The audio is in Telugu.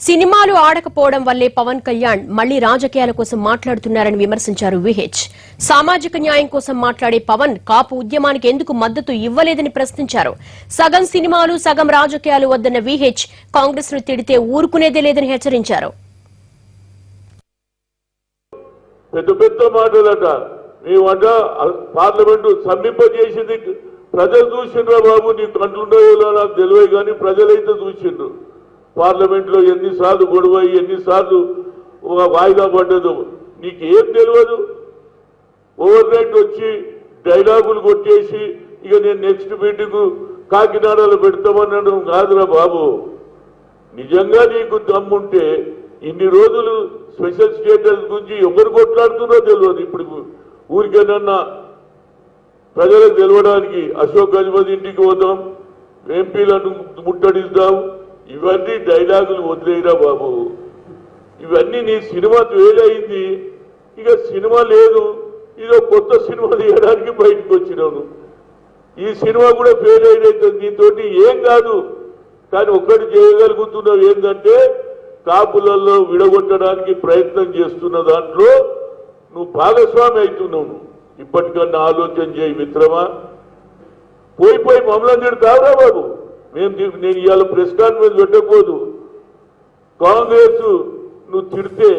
సినిమాలు ఆడకపోవడం వల్లే పవన్ కళ్యాణ్ మళ్లీ రాజకీయాల కోసం మాట్లాడుతున్నారని విమర్శించారు విహెచ్. సామాజిక న్యాయం కోసం మాట్లాడే పవన్ కాపు ఉద్యమానికి ఎందుకు మద్దతు ఇవ్వలేదని ప్రశ్నించారు. సగం సినిమాలు సగం రాజకీయాలు వద్దన్న విహెచ్ కాంగ్రెస్ ను తిడితే ఊరుకునేదే లేదని హెచ్చరించారు. పార్లమెంటు సమీపజేసింది ప్రజలు చూసిండ్రా బాబు, నీ కంట్లుండో నాకు తెలియదు కానీ ప్రజలైతే చూసిండ్రు. పార్లమెంట్ లో ఎన్నిసార్లు గొడవ, ఎన్నిసార్లు వాయిదా పడ్డదు నీకేం తెలియదు. ఓవర్ నైట్ వచ్చి డైలాగులు కొట్టేసి ఇక నేను నెక్స్ట్ మీటింగ్ కాకినాడలో పెడతామన్నాడు కాదురా బాబు. నిజంగా నీకు దమ్ముంటే ఇన్ని రోజులు స్పెషల్ స్టేటస్ గురించి ఎవరు కొట్లాడుతున్నారో తెలియదు. ఇప్పుడు ఊరికేనన్నా ప్రజలకు తెలవడానికి అశోక్ గజపతి ఇంటికి పోతాం, ఎంపీలను ముట్టడిస్తాం, ఇవన్నీ డైలాగులు వదిలేరా బాబు. ఇవన్నీ నీ సినిమా ఫెయిల్ అయింది, ఇక సినిమా లేదు, ఇదో కొత్త సినిమా తీయడానికి బయటకు వచ్చినాను. ఈ సినిమా కూడా ఫెయిల్ అయినట్టు నీతోటి ఏం కాదు. కానీ ఒక్కటి చేయగలుగుతున్నావు ఏంటంటే కాపులలో విడగొట్టడానికి ప్రయత్నం చేస్తున్న దాంట్లో నువ్వు భాగస్వామి అవుతున్నావు. ఇప్పటికన్నా ఆలోచన చేయి మిత్రమా. పోయి మమ్మల్ని తిడతావురా బాబు. నేను ఇవాళ ప్రెస్ కాన్ఫరెన్స్ పెట్టకపోదు. కాంగ్రెస్ నువ్వు తిడితే